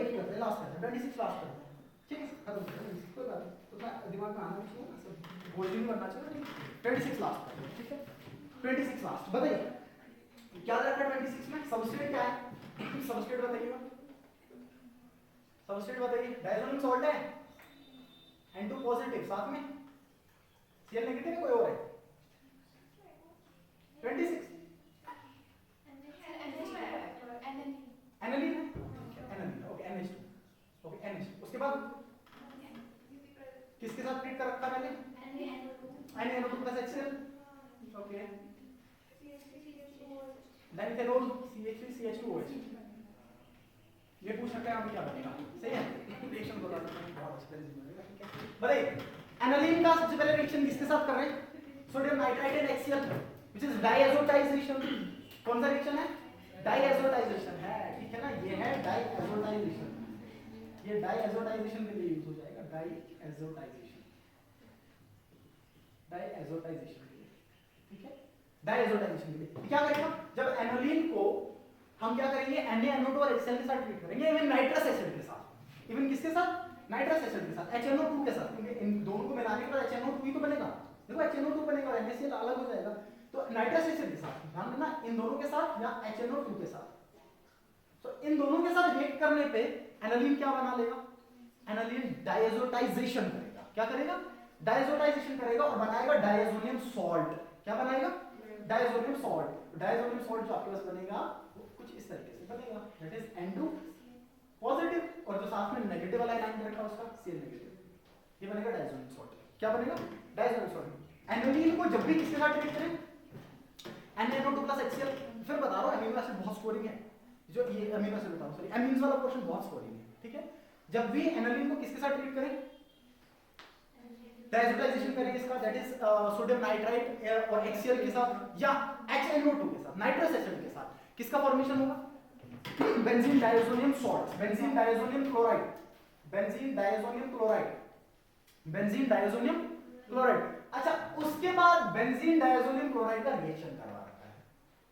एक करते हैं, लास्ट करते हैं 26 लास्ट करते हैं, ठीक है खत्म कर देंगे, कोई बात नहीं, तो दिमाग में आना चाहिए ना, सब गोल्ड नहीं बनना चाहिए, ठीक 26 लास्ट करते हैं, ठीक है 26 लास्ट। बताइए क्या रखा है 26 में, सबस्ट्रेट क्या है, सबस्ट्रेट बताइएगा, सबस्ट्रेट बताइए, डायज़ोनियम सॉल्ट है, N2 पॉजिटिव, साथ में Cl नेगेटिव है, कोई और है 26 एनालिन है, aniline okay, NH2 okay, NH2 उसके बाद किसके साथ ट्रीट कर रखा है मैंने, NaNO2 plus HCl okay, डाइफेनॉल CH3CH2OH, ये पूछ सकते हैं आप क्या बनेगा, सही है, रिएक्शन बता सकते हैं, बहुत अच्छे तरीके से बनेगा, ठीक है। बताइए एनालिन का सबसे पहले रिएक्शन किसके साथ कर रहे हैं, sodium nitrite and HCl which is diazotisation, कौन सा रिएक्शन है, डाइएजोटाइजेशन है, ठीक है ना, ये है डाइएजोटाइजेशन, ये डाइएजोटाइजेशन के लिए यूज हो जाएगा, डाइएजोटाइजेशन, डाइएजोटाइजेशन के लिए, ठीक है, डाइएजोटाइजेशन के लिए क्या करेगा, जब एनालिन को हम क्या करेंगे NaNO2 और HCl के साथ ट्रीट करेंगे, इवन नाइट्रस एसिड के साथ, इवन किसके साथ, नाइट्रस एसिड के साथ, HNO2 के साथ, क्योंकि इन दोनों को मिलाने के बाद HNO2 ही तो बनेगा, देखो HNO2 बनेगा और NaCl अलग हो जाएगा, तो नाइट्रस एसिड के साथ ध्यान देना, इन दोनों के साथ या HNO2 के साथ, तो इन दोनों के साथ रिएक्ट करने पे एनालिन क्या बना लेगा, एनालिन डायजोटाइजेशन करेगा, क्या करेगा, डायजोटाइजेशन करेगा और बनाएगा डायजोनियम सॉल्ट, क्या बनाएगा, डायजोनियम सॉल्ट, डायजोनियम सॉल्ट जो आपके पास बनेगा वो कुछ इस तरीके से बनेगा, दैट इज N2 पॉजिटिव और जो साथ में नेगेटिव वाला आयन रखा है उसका Cl नेगेटिव, ये बनेगा डायजोनियम सॉल्ट, क्या बनेगा, डायजोनियम सॉल्ट। एनालिन को जब भी किसके साथ ट्रीट करें, NaNO2 प्लस HCl, फिर बता रहा हूं अमीनो एसिड बहुत स्कोरिंग है, जो ये अमीनो एसिड बताऊं सॉरी एमीन्स वाला पोर्शन बहुत स्कोरिंग है, ठीक है, जब भी एनालिन को किसके साथ ट्रीट करें, डायजोटाइजेशन करेंगे इसका, दैट इज सोडियम नाइट्राइट और HCl के साथ या HNO2 के साथ, नाइट्रस एसिड के साथ, किसका फॉर्मेशन होगा, benzene diazonium salt, benzene diazonium chloride, benzene diazonium chloride, benzene diazonium chloride. अच्छा उसके बाद बेंजीन डायजोनियम क्लोराइड का रिएक्शन करवा रखा है,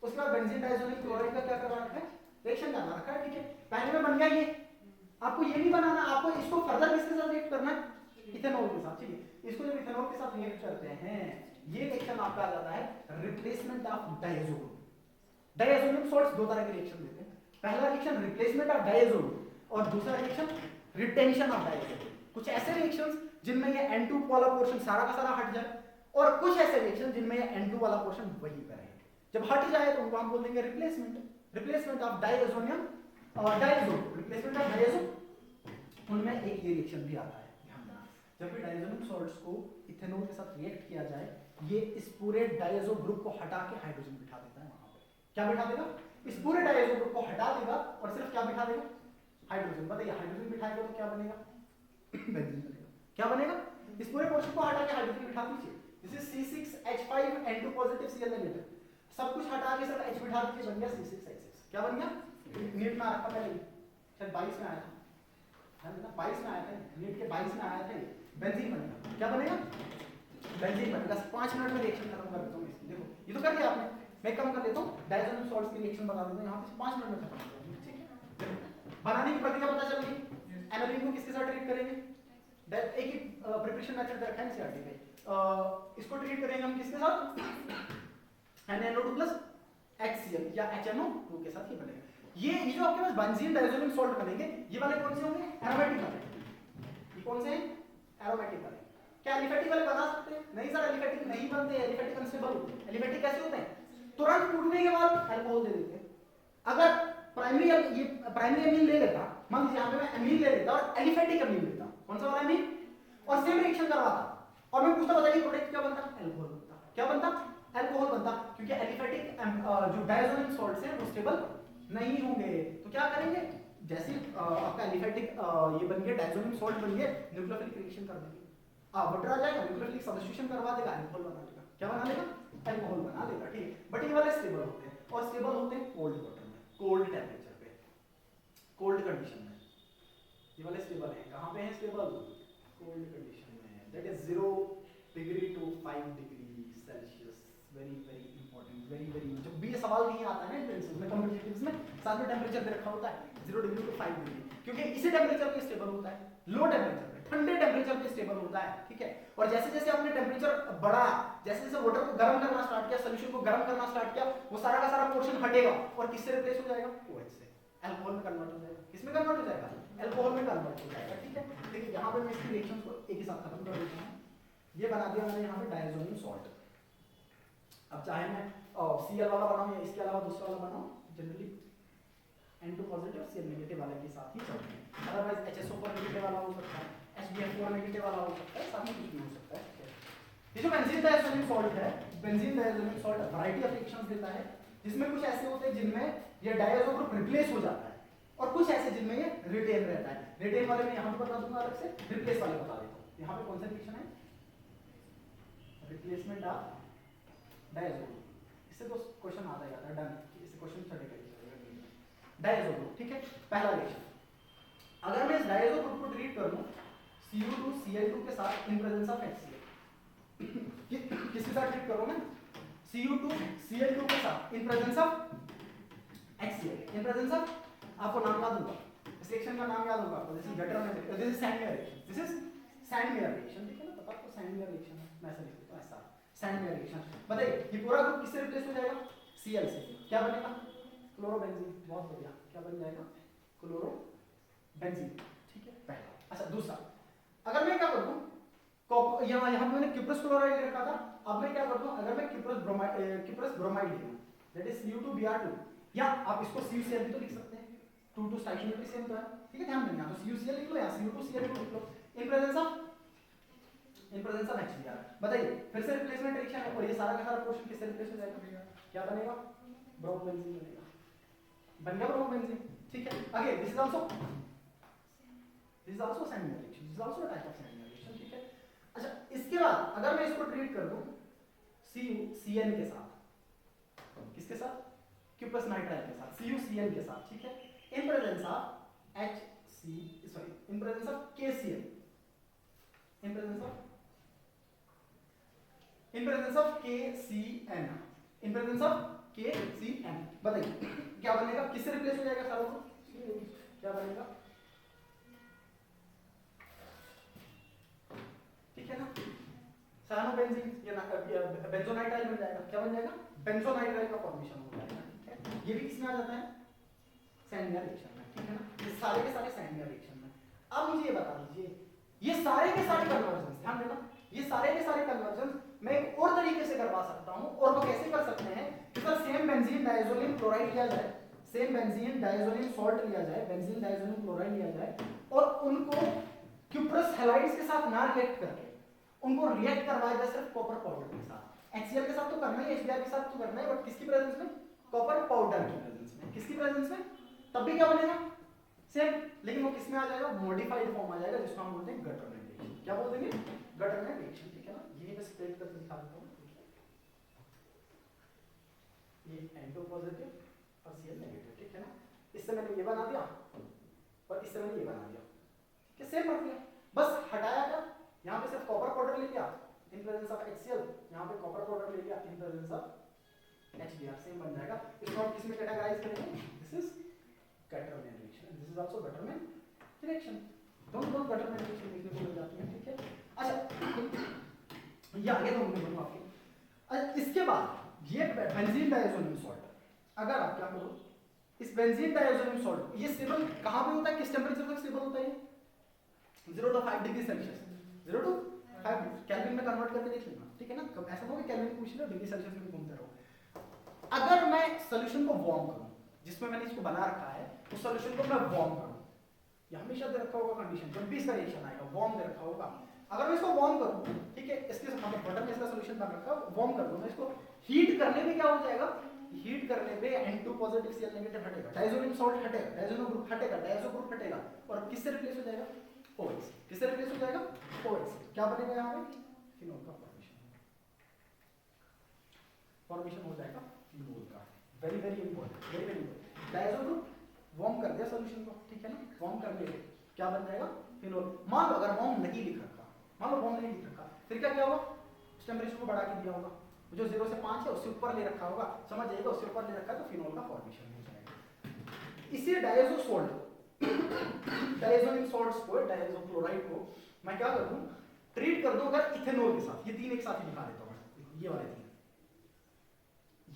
उसके बाद बेंजीन डायजोनियम क्लोराइड का क्या करवा रखा है, रिएक्शन करवा रखा है, ठीक है, पहले में बन गया ये, आपको ये नहीं बनाना, आपको इसको फर्दर किसके साथ रिएक्ट करना है, इथेनॉल के साथ, ठीक है, इसको जब इथेनॉल के साथ रिएक्ट करते हैं ये रिएक्शन आपका आ जाता है रिप्लेसमेंट ऑफ डायजोन, डायजोनियम सॉल्ट्स दो तरह के रिएक्शन देते हैं, पहला रिएक्शन रिप्लेसमेंट ऑफ डायजोन और दूसरा रिएक्शन रिटेंशन ऑफ डायजोन। कुछ ऐसे रिएक्शंस जिनमें ये N2 वाला पोर्शन सारा का सारा हट जाए और कुछ ऐसे रिएक्शन जिनमें ये N2 वाला पोर्शन वही पे रहे, जब हट जाए तो उनको हम बोल देंगे रिप्लेसमेंट, रिप्लेसमेंट ऑफ डायजोनियम और डायजोन, रिप्लेसमेंट ऑफ डायजोन, उनमें एक ये रिएक्शन भी आता है, जब भी डायजोनियम सॉल्ट्स को इथेनॉल के साथ रिएक्ट किया जाए ये इस पूरे डायजो ग्रुप को हटा के हाइड्रोजन बिठा देता है वहां पे, क्या बिठा देगा, इस पूरे डायजो ग्रुप को हटा देगा और सिर्फ क्या बिठा देगा, हाइड्रोजन। बताइए हाइड्रोजन बिठाएगा तो क्या बनेगा, बेंजीन बनेगा, क्या बनेगा, इस पूरे पोर्शन को हटा के हाइड्रोजन बिठा दीजिए, this is C6H5N2 positive Cl negative, सब कुछ हटा के सिर्फ H बिठा दीजिए, बन गया C6H6, क्या बन गया, नीट में रखा पहले शायद 22 में आया था, 22 में आया था, नीट के 22 में आया था, बेंजीन बनेगा, क्या बनेगा, बेंजीन बनेगा। 5 मिनट में रिएक्शन खत्म कर देता हूं इसकी, देखो ये तो कर लिया आपने, मैं कम कर देता हूं, डायजोनियम सॉल्ट्स की रिएक्शन बता देता हूं यहां पे 5 मिनट में खत्म कर दूंगा, ठीक है, बनाने की प्रक्रिया पता चल गई, एनालिन को किसके साथ ट्रीट करेंगे, एक ही प्रिपरेशन मेथड रखा है एनसीईआरटी में, इसको ट्रीट करेंगे हम किसके साथ, NaNO2 प्लस HCl या HNO2 के साथ ये बनेगा, ये जो आपके पास बेंजीन डायजोनियम सॉल्ट बनेंगे ये वाले कौन से होंगे, एरोमेटिक वाले, ये कौन से हैं, एरोमेटिक वाले। क्या एलिफेटिक वाले बना सकते हैं, नहीं सर एलिफेटिक नहीं बनते, एलिफेटिक अनस्टेबल होते हैं, एलिफेटिक कैसे होते हैं, तुरंत टूटने के बाद अल्कोहल दे देते हैं, अगर प्राइमरी ये प्राइमरी अमीन ले लेता, मान लीजिए यहां पे मैं अमीन ले लेता और एलिफेटिक अमीन लेता, कौन सा वाला अमीन, और सेम रिएक्शन करवाता और मैं पूछता बताइए प्रोडक्ट क्या बनता, अल्कोहल बनता, क्या बनता, अल्कोहल बनता, क्योंकि एलिफेटिक जो डायजोनियम सॉल्ट्स हैं वो स्टेबल नहीं होंगे, तो क्या करेंगे, जैसे आपका एलिफेटिक ये बन गया डायजोनियम सॉल्ट बन गया, न्यूक्लियोफिलिक रिएक्शन कर देंगे, वाटर आ जाएगा, न्यूक्लियोफिलिक सब्स्टिट्यूशन करवा देगा, अल्कोहल बना देगा, क्या बना लेगा, अल्कोहल बना लेगा, ठीक है, बट ये वाले स्टेबल होते हैं और स्टेबल होते हैं कोल्ड वाटर में, कोल्ड टेम्परेचर पे, कोल्ड कंडीशन में, ये वाले स्टेबल हैं, कहां पे हैं स्टेबल, कोल्ड कंडीशन में, that is 0 degree to 5 degree celsius, very very important point, very very, जब भी ये सवाल नहीं आता है ना एंट्रेंस में कॉम्पिटिटिव्स में, साथ में टेम्परेचर दे रखा होता है 0 डिग्री टू 5 डिग्री, क्योंकि इसी टेम्परेचर पे स्टेबल होता है, लो टेम्परेचर पे, ठंडे टेम्परेचर पे स्टेबल होता है, ठीक है। और जैसे जैसे आपने टेम्परेचर बढ़ाया, जैसे जैसे वाटर को गर्म करना स्टार्ट किया, सॉल्यूशन को गर्म करना स्टार्ट किया, वो सारा का सारा पोर्शन हटेगा और किससे रिप्लेस हो जाएगा, OH से, अल्कोहल में कन्वर्ट हो जाएगा। किसमें कन्वर्ट हो जाएगा, अल्कोहल में कन्वर्ट हो जाएगा, ठीक है। देखिए यहाँ पे मैं इसकी रिएक्शन को एक ही साथ खत्म कर देता हूँ। ये बना दिया मैंने यहाँ पे डायज़ोनियम सॉल्ट। अब चाहे मैं Cl वाला बनाऊं या इसके अलावा दूसरा वाला बनाऊं, generally N2 positive Cl negative वाले के साथ ही चलते हैं, अदरवाइज HSO4 नेगेटिव वाला हो सकता है, HBF4 नेगेटिव वाला हो सकता है, साथ में कुछ भी हो सकता है। ये जो बेंजीन डायज़ोनियम सॉल्ट है, benzene diazonium salt variety of reactions देता है, जिसमें कुछ ऐसे होते हैं जिनमें ये डायज़ो ग्रुप रिप्लेस हो जाता है और कुछ ऐसे जिनमें ये रिटेन रहता है। रिटेन वाले में यहाँ पे बता दूंगा अलग से, रिप्लेस वाले बता देता हूँ। यहाँ पे कौन सा रिएक्शन है, रिप्लेसमेंट ऑफ डायज़ो, इससे तो क्वेश्चन आता जाता है, डन, इससे क्वेश्चन चलेगा डायज़ो ग्रुप, ठीक है। पहला रिएक्शन, अगर मैं इस डायज़ो ग्रुप को ट्रीट कर लूं Cu2Cl2 के साथ इन प्रेजेंस ऑफ HCl, किसके साथ ट्रीट करूं मैं, Cu2Cl2 के साथ इन presence of HCl, in presence of, आपको नाम याद होगा, इस रिएक्शन का नाम याद होगा आपको, this is gutter, this is Sandmeyer reaction, this is Sandmeyer reaction, ठीक है ना, पता आपको सैंडमेयर रिएक्शन है, मैं ऐसा लिख देता हूं ऐसा, सैंडमेयर रिएक्शन। बताइए ये पूरा ग्रुप किससे रिप्लेस हो जाएगा, Cl से, क्या बनेगा, क्लोरोबेंजीन, बहुत बढ़िया, क्या बन जाएगा, क्लोरोबेंजीन, ठीक है पहला। अच्छा दूसरा, अगर मैं क्या कर दूं, यहाँ मैंने क्यूप्रस क्लोराइड रखा था, अब मैं क्या कर दूं, अगर मैं क्यूप्रस ब्रोमाइड ले लूं, दैट इज Cu2Br2, या आप इसको CuCl भी तो लिख सकते हैं, 2 स्टोइकियोमेट्री सेम तो है, ठीक है, ध्यान देना, तो CuCl लिख लो या Cu2Cl2 लिख लो, इन प्रेजेंस ऑफ HBr। बताइए फिर से रिप्लेसमेंट रिएक्शन है और ये सारा का सारा पोर्शन किससे रिप्लेस हो जाएगा, क्या बनेगा, ब्रोमोबेंजीन बनेगा, बन गया ब्रोमोबेंजीन, ठीक है। Again this is also Sandmeyer reaction, this is also a type of Sandmeyer reaction, ठीक है। अच्छा इसके बाद अगर मैं इसको ट्रीट कर दूं CuCl के साथ, किसके साथ, क्यूप्रस नाइट्राइल के साथ, CuCl के साथ, ठीक है, इन presence of in presence of KCl, in presence of KCN, in presence of KCN, बताइए क्या बनेगा, किससे रिप्लेस हो जाएगा सारों को, क्या बनेगा, ठीक है ना, सायनोबेंजीन, ये बेंजोनाइट्राइल बन जाएगा, क्या बन जाएगा, बेंजोनाइट्राइल का फॉर्मेशन हो जाएगा, ठीक है। ये भी किसमें आ जाता है, सैंडमेयर रिएक्शन में, ठीक है ना, ये सारे के सारे सैंडमेयर रिएक्शन में। अब मुझे ये बता दीजिए, ये सारे के सारे कन्वर्जन, ध्यान देना, ये सारे के सारे कन्वर्जन मैं एक और तरीके से करवा सकता हूं, और वो कैसे कर सकते हैं कि sir same benzene diazonium chloride लिया जाए, सेम बेंजीन डायज़ोनियम सॉल्ट लिया जाए, बेंजीन डायज़ोनियम क्लोराइड लिया जाए, और उनको क्यूप्रस हैलाइड्स के साथ ना रिएक्ट करके उनको रिएक्ट करवाया जाए सिर्फ कॉपर पाउडर के साथ। HCl के साथ तो करना ही, HBr के साथ तो करना है, बट किसकी प्रेजेंस में, कॉपर पाउडर की प्रेजेंस में, किसकी प्रेजेंस में, तब भी क्या बनेगा सेम, लेकिन वो किसमें आ जाएगा, मॉडिफाइड फॉर्म आ जाएगा, जिसको हम बोलते हैं गटरनेट रिएक्शन। क्या बोल देंगे, गटरनेट रिएक्शन, ठीक है ना। यही मैं स्प्लिट करके दिखा देता हूं, ये N2 पॉजिटिव और Cl नेगेटिव, ठीक है ना। इससे मैंने ये बना दिया और इससे मैंने ये बना दिया, ठीक है, सेम प्रक्रिया, बस हटाया क्या, यहाँ पे सिर्फ कॉपर पाउडर ले लिया इन प्रेजेंस ऑफ HCl, यहाँ पे कॉपर पाउडर ले लिया in presence of HBr, same बन जाएगा। इसको हम किसमें कैटेगराइज करेंगे, this is Gattermann reaction, this is also Gattermann reaction, दोनों गटरनेट रिएक्शन देखने को मिल जाती है, ठीक है। अच्छा ये आगे तो हमने बोलूं आपके, अच्छा इसके बाद ये बेंजीन डायज़ोनियम सॉल्ट, अगर आप क्या करो, इस बेंजीन डायज़ोनियम सॉल्ट ये स्टेबल कहां पे होता है, किस टेंपरेचर तक स्टेबल होता है, 0 to 5 degree Celsius, 0 to 5 kelvin में कन्वर्ट करके देख लेना, ठीक है ना, ऐसा हो कि केल्विन पूछ लो, डिग्री सेल्सियस में घूमते रहो। अगर मैं सॉल्यूशन को वार्म करूं, जिसमें मैंने इसको बना रखा है, उस सॉल्यूशन को मैं वार्म करूं, ये हमेशा दे रखा होगा कंडीशन, जब भी इसका रिएक्शन आएगा वार्म दे रखा होगा, अगर मैं इसको वार्म करूं, ठीक है, इसके मतलब बटन में इसका सॉल्यूशन बन रखा है, वार्म कर दूं मैं इसको, हीट करने पे क्या हो जाएगा, हीट करने पे N2 पॉजिटिव Cl नेगेटिव हटेगा, डायज़ोनियम सॉल्ट हटेगा, डायज़ोनियम ग्रुप हटेगा, डायज़ो ग्रुप हटेगा, और किससे रिप्लेस हो जाएगा, OH, किससे रिप्लेस हो जाएगा, OH, क्या बनेगा यहाँ पे, फिनोल का फॉर्मेशन हो जाएगा फिनोल का, very very important, very very important. Diazo group warm कर दिया सॉल्यूशन को, ठीक है ना, वार्म करने पे क्या बन जाएगा, फिनोल। मान लो अगर वार्म नहीं लिख रखा, मान लो वार्म नहीं लिख रखा, फिर क्या क्या होगा, उस टेंपरेचर को बढ़ा के दिया होगा, जो 0 से 5 है उससे ऊपर ले रखा होगा, समझ जाइएगा, उससे ऊपर ले रखा है तो फिनोल का फॉर्मेशन हो जाएगा। इसी डायजो सोल्ट डायजोनिक सॉल्ट्स को, डायजो क्लोराइड को मैं क्या कर दूं, ट्रीट कर दूं अगर इथेनॉल के साथ। ये तीन एक साथ ही दिखा देता हूं, ये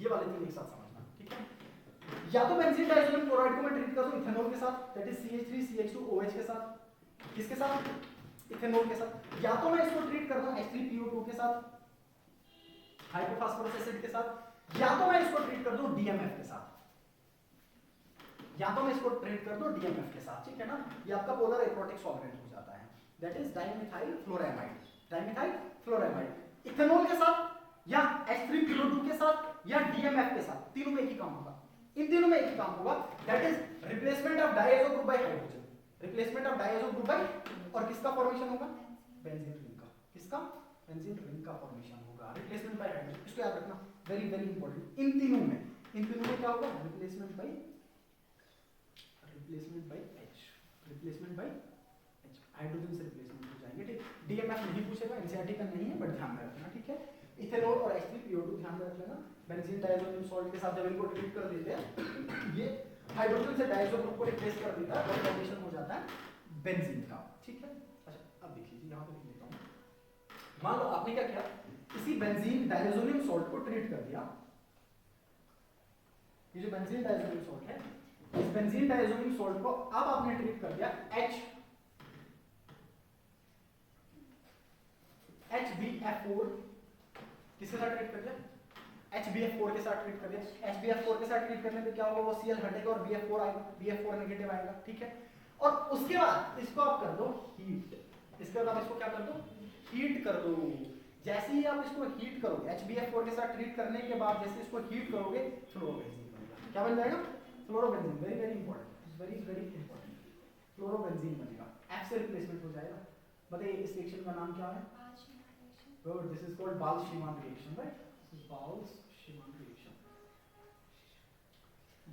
वाले तीन एक साथ समझना, ठीक है। या तो बेंजीन डायजोनिक क्लोराइड को मैं ट्रीट कर दूं इथेनॉल के साथ, दैट इज CH3 CH2OH के साथ। किसके साथ? इथेनॉल के साथ। या तो मैं इसको ट्रीट कर दूं H3PO2 के साथ, हाइड्रोफॉस्फोरस एसिड के साथ। या तो मैं इसको ट्रीट कर दूं DMF के साथ, या तो मैं इसको ट्रीट कर दूं DMF के साथ, ठीक है ना। ये आपका पोलर एरोटिक सॉल्वेंट हो जाता है, that is dimethyl formamide. Dimethyl formamide ethanol के साथ या H3PO2 के साथ या DMF के साथ, तीनों में एक ही काम होगा। इन तीनों में एक ही काम होगा, that is replacement of diazo group by hydrogen. Replacement of diazo group by, और किसका फॉर्मेशन होगा? बेंजीन रिंग का। किसका? बेंजीन रिंग का फॉर्मेशन होगा, रिप्लेसमेंट बाय हाइड्रोजन। इसको याद रखना, वेरी वेरी इंपॉर्टेंट। इन तीनों में क्या होगा? Replacement bye H, replacement bye H, hydrogen से रिप्लेसमेंट हो जाएंगे, ठीक। DMF नहीं पूछेगा, एनसीईआरटी का नहीं है, बट ध्यान में रखना, ठीक है। इथेनॉल और H3PO2 ध्यान में रख लेना। बेंजीन डायजोनियम सॉल्ट के साथ जब इनको ट्रीट कर देते हैं, ये हाइड्रोजन से डायजो ग्रुप को रिप्लेस कर देता है और फॉर्मेशन हो जाता है बेंजीन का, ठीक है। अच्छा अब देख लीजिए, यहाँ पे लिख लेता हूँ। मान लो आपने क्या किया, इसी बेंजीन डायजोनियम सॉल्ट को ट्रीट कर दिया। ये जो बेंजीन डायजोनियम सॉल्ट है, इस बेंजीन डायजोनियम सॉल्ट को अब आपने ट्रीट कर दिया HBF4 किसके साथ ट्रीट कर दिया? HBF4 के साथ ट्रीट कर दिया। HBF4 के साथ ट्रीट करने पे क्या होगा? वो Cl हटेगा और BF4 आएगा, BF4 नेगेटिव आएगा, ठीक है। और उसके बाद इसको आप कर दो हीट। इसके बाद आप इसको क्या कर दो? हीट कर दो। जैसे ही आप इसको हीट करोगे, HBF4 के साथ ट्रीट करने के बाद जैसे इसको हीट करोगे, फ्लोरोबेंजीन बनेगा। क्या बन जाएगा? Fluorobenzene. Very very important, very very important. Fluorobenzene बनेगा, F से रिप्लेसमेंट हो जाएगा। बताइए इस रिएक्शन का नाम क्या है? Good. This is called Bal-Schiemann reaction, right? This is Bal-Schiemann reaction.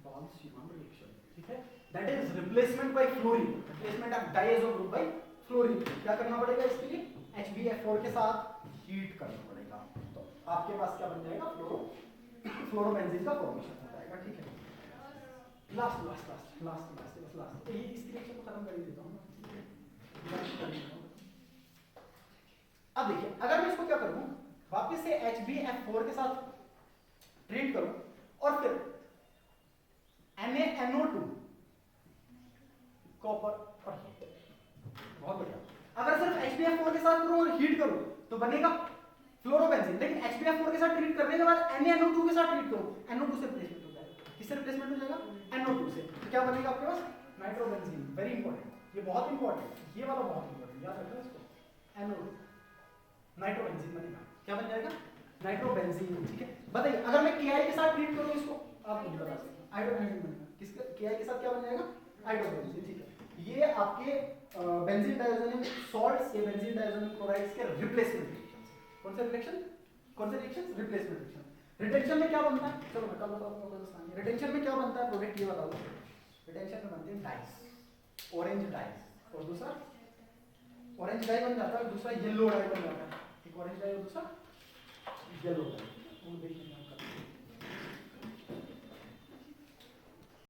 Bal-Schiemann reaction. ठीक है? That is replacement by fluorine. Replacement of diazo group by fluorine. क्या करना पड़ेगा इसके लिए? HBF4 के साथ हीट करना पड़ेगा। तो आपके पास क्या बन जाएगा? फ्लोरोबेंजीन का फॉर्मेशन हो जाएगा, ठीक है? लास्ट इसकी रिएक्शन को खत्म कर ही देता हूँ। अब देखिए, अगर मैं इसको क्या करूं, वापस से HBF4 के साथ ट्रीट करूं और फिर NaNO2 कॉपर और हीट, बहुत बढ़िया। अगर सिर्फ HBF4 के साथ करूं और हीट करूं तो बनेगा फ्लोरोबेंजीन। लेकिन HBF4 के साथ ट्रीट करने के बाद NaNO2 के साथ ट्रीट करूं, NO2 से रिप्लेसमेंट हो जाएगा। किससे रिप्लेसमेंट हो जाएगा? NO2 से। तो क्या बनेगा आपके पास? नाइट्रोबेंजीन। वेरी इंपॉर्टेंट, ये बहुत इंपॉर्टेंट, ये वाला बहुत इंपॉर्टेंट, याद रखना इसको। NO2 नाइट्रोबेंजीन बनेगा। क्या बन जाएगा? नाइट्रोबेंजीन, ठीक है। बताइए अगर मैं Ki के साथ ट्रीट करूं इसको, आप मुझे बता सकते हैं, आयोडोबेंजीन बनेगा। किसका? Ki के साथ क्या बन जाएगा? आयोडोबेंजीन, ठीक है। ये आपके बेंजीन डायजोनियम सॉल्ट्स के, बेंजीन डायजोनियम क्लोराइड्स के रिप्लेसमेंट रिएक्शंस। कौन से रिएक्शन? Replacement reaction. रिटेंशन में क्या बनता है? चलो मैं कल बताऊंगा। रिटेंशन में क्या बनता है प्रोडक्ट, ये बताओ। रिटेंशन में बनते हैं डाइस, ऑरेंज डाइस, और दूसरा ऑरेंज डाई बन जाता है, दूसरा येलो डाई बन जाता है। एक ऑरेंज डाई और दूसरा येलो डाई, वो देखिए।